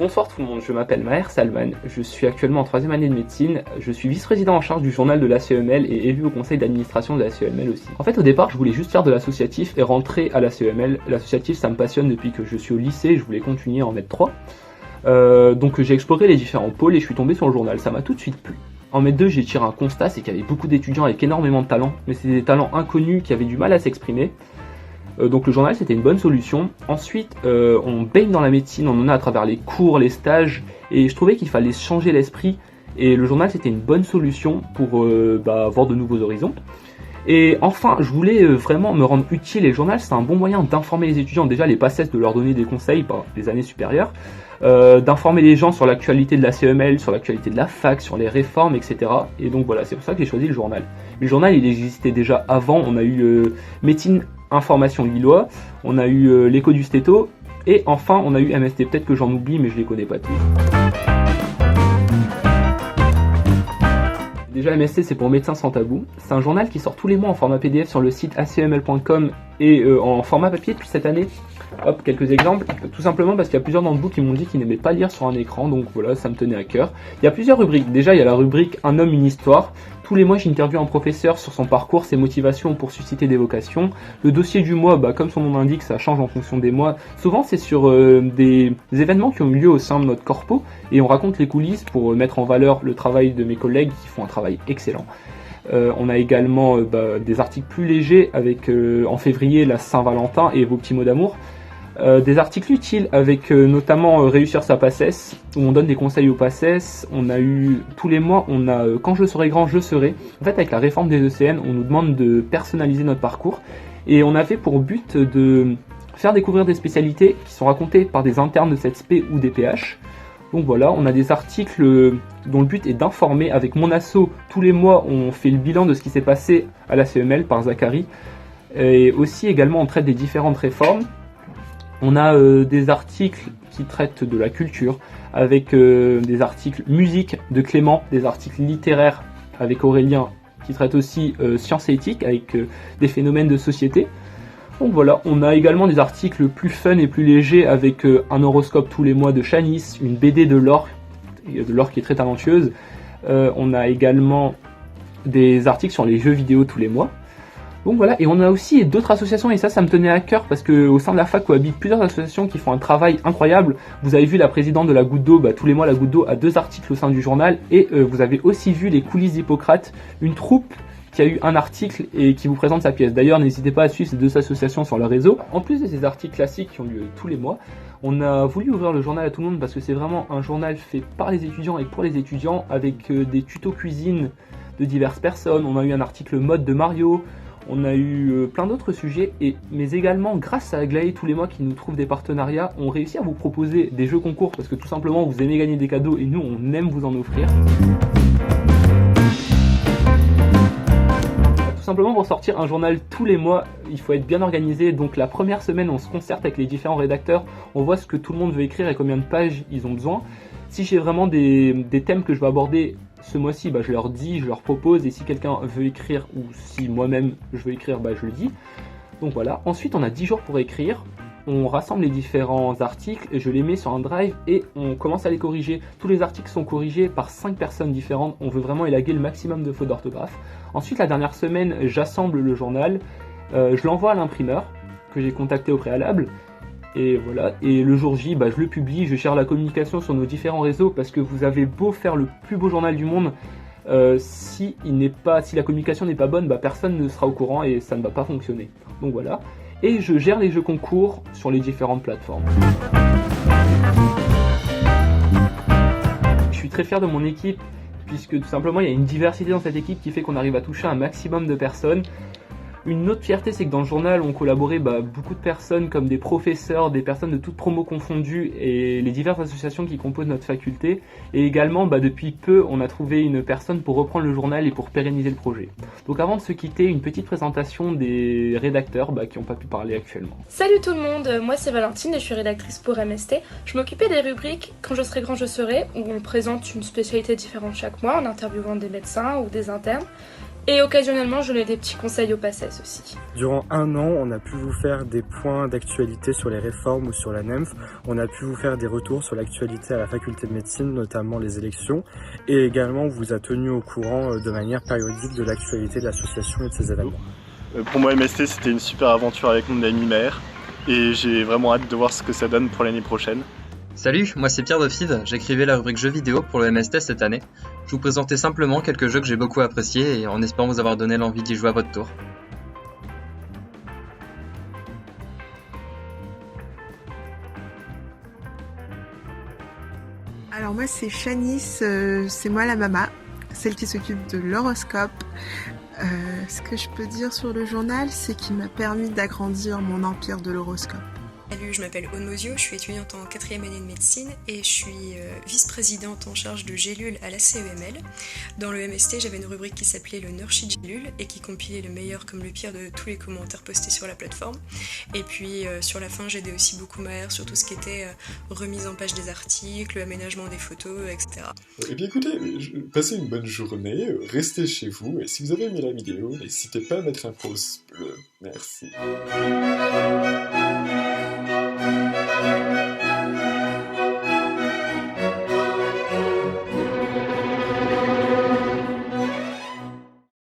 Bonsoir tout le monde, je m'appelle Maher Salman, je suis actuellement en 3e année de médecine, je suis vice-président en charge du journal de l'ACEML et élu au conseil d'administration de l'ACEML aussi. En fait au départ je voulais juste faire de l'associatif et rentrer à l'ACEML, l'associatif ça me passionne depuis que je suis au lycée, je voulais continuer à en mettre 3. Donc j'ai exploré les différents pôles et je suis tombé sur le journal, ça m'a tout de suite plu. En mai 2 j'ai tiré un constat, c'est qu'il y avait beaucoup d'étudiants avec énormément de talents, mais c'était des talents inconnus qui avaient du mal à s'exprimer. Donc le journal c'était une bonne solution. Ensuite on baigne dans la médecine, on en a à travers les cours, les stages, et je trouvais qu'il fallait changer l'esprit, et le journal c'était une bonne solution pour voir de nouveaux horizons. Et enfin je voulais vraiment me rendre utile, et le journal c'est un bon moyen d'informer les étudiants, déjà les PACES, de leur donner des conseils par les années supérieures, d'informer les gens sur l'actualité de la CEML, sur l'actualité de la fac, sur les réformes, etc. Et donc voilà, c'est pour ça que j'ai choisi le journal. Le journal il existait déjà avant, on a eu médecine Information Lillois, on a eu l'écho du stéto, et enfin on a eu MST, peut-être que j'en oublie mais je les connais pas tous. Déjà MST c'est pour Médecins sans tabou, c'est un journal qui sort tous les mois en format PDF sur le site aceml.com et en format papier depuis cette année. Hop, quelques exemples, tout simplement parce qu'il y a plusieurs d'entre vous qui m'ont dit qu'ils n'aimaient pas lire sur un écran, donc voilà, ça me tenait à cœur. Il y a plusieurs rubriques, déjà il y a la rubrique Un homme, une histoire. Tous les mois j'interviewe un professeur sur son parcours, ses motivations pour susciter des vocations. Le dossier du mois, comme son nom l'indique, ça change en fonction des mois. Souvent c'est sur des événements qui ont eu lieu au sein de notre corpo, et on raconte les coulisses pour mettre en valeur le travail de mes collègues qui font un travail excellent. On a également des articles plus légers avec en février la Saint-Valentin et vos petits mots d'amour. Des articles utiles avec notamment Réussir sa PACES, où on donne des conseils aux PACES. On a eu tous les mois, on a Quand je serai grand, je serai. En fait avec la réforme des ECN, on nous demande de personnaliser notre parcours, et on avait pour but de faire découvrir des spécialités qui sont racontées par des internes de cette spé ou des PH. Donc voilà, on a des articles dont le but est d'informer. Avec mon asso, tous les mois on fait le bilan de ce qui s'est passé à la CEML par Zachary, et aussi également on traite des différentes réformes. On a des articles qui traitent de la culture, avec des articles musique de Clément, des articles littéraires avec Aurélien, qui traitent aussi sciences et éthique, avec des phénomènes de société. Donc voilà, on a également des articles plus fun et plus légers, avec un horoscope tous les mois de Chanice, une BD de Laure qui est très talentueuse. On a également des articles sur les jeux vidéo tous les mois. Donc voilà, et on a aussi d'autres associations, et ça me tenait à cœur parce que au sein de la fac cohabitent plusieurs associations qui font un travail incroyable. Vous avez vu la présidente de la Goutte d'eau, tous les mois la Goutte d'eau a 2 articles au sein du journal, et vous avez aussi vu les coulisses d'Hippocrate, une troupe qui a eu un article et qui vous présente sa pièce. D'ailleurs, n'hésitez pas à suivre ces 2 associations sur leur réseau. En plus de ces articles classiques qui ont lieu tous les mois, on a voulu ouvrir le journal à tout le monde parce que c'est vraiment un journal fait par les étudiants et pour les étudiants, avec des tutos cuisine de diverses personnes. On a eu un article mode de Mario. On a eu plein d'autres sujets, mais également grâce à Aglaé, tous les mois qui nous trouvent des partenariats, on réussit à vous proposer des jeux concours parce que tout simplement vous aimez gagner des cadeaux et nous on aime vous en offrir. Tout simplement pour sortir un journal tous les mois, il faut être bien organisé, donc la première semaine on se concerte avec les différents rédacteurs, on voit ce que tout le monde veut écrire et combien de pages ils ont besoin. Si j'ai vraiment des thèmes que je veux aborder ce mois-ci, je leur dis, je leur propose, et si quelqu'un veut écrire, ou si moi-même je veux écrire, je le dis. Donc voilà, ensuite on a 10 jours pour écrire, on rassemble les différents articles, et je les mets sur un drive, et on commence à les corriger. Tous les articles sont corrigés par 5 personnes différentes, on veut vraiment élaguer le maximum de fautes d'orthographe. Ensuite la dernière semaine, j'assemble le journal, je l'envoie à l'imprimeur, que j'ai contacté au préalable, et voilà, et le jour J, je le publie, je gère la communication sur nos différents réseaux, parce que vous avez beau faire le plus beau journal du monde, si la communication n'est pas bonne, personne ne sera au courant et ça ne va pas fonctionner. Donc voilà, et je gère les jeux concours sur les différentes plateformes. Je suis très fier de mon équipe, puisque tout simplement il y a une diversité dans cette équipe qui fait qu'on arrive à toucher un maximum de personnes. Une autre fierté, c'est que dans le journal ont collaboré beaucoup de personnes, comme des professeurs, des personnes de toutes promos confondues, et les diverses associations qui composent notre faculté. Et également, depuis peu, on a trouvé une personne pour reprendre le journal et pour pérenniser le projet. Donc avant de se quitter, une petite présentation des rédacteurs qui n'ont pas pu parler actuellement. Salut tout le monde, moi c'est Valentine et je suis rédactrice pour MST. Je m'occupais des rubriques Quand je serai grand je serai, où on présente une spécialité différente chaque mois en interviewant des médecins ou des internes. Et occasionnellement, je donnais des petits conseils au PACES aussi. Durant 1 an, on a pu vous faire des points d'actualité sur les réformes ou sur la NEMF. On a pu vous faire des retours sur l'actualité à la faculté de médecine, notamment les élections. Et également, on vous a tenu au courant de manière périodique de l'actualité de l'association et de ses événements. Pour moi, MST, c'était une super aventure avec mon ami Maher. Et j'ai vraiment hâte de voir ce que ça donne pour l'année prochaine. Salut, moi c'est Pierre de Fives, j'écrivais la rubrique jeux vidéo pour le MST cette année. Je vous présentais simplement quelques jeux que j'ai beaucoup appréciés et en espérant vous avoir donné l'envie d'y jouer à votre tour. Alors moi c'est Shanice, c'est moi la mama, celle qui s'occupe de l'horoscope. Ce que je peux dire sur le journal, c'est qu'il m'a permis d'agrandir mon empire de l'horoscope. Salut, je m'appelle Aude Mosio, je suis étudiante en 4e année de médecine et je suis vice-présidente en charge de Gélule à la CEML. Dans le MST, j'avais une rubrique qui s'appelait le Nurshit Gélule et qui compilait le meilleur comme le pire de tous les commentaires postés sur la plateforme. Et puis sur la fin, j'aidais aussi beaucoup Maher sur tout ce qui était remise en page des articles, aménagement des photos, etc. Eh bien écoutez, passez une bonne journée, restez chez vous et si vous avez aimé la vidéo, n'hésitez pas à mettre un pouce bleu. Merci.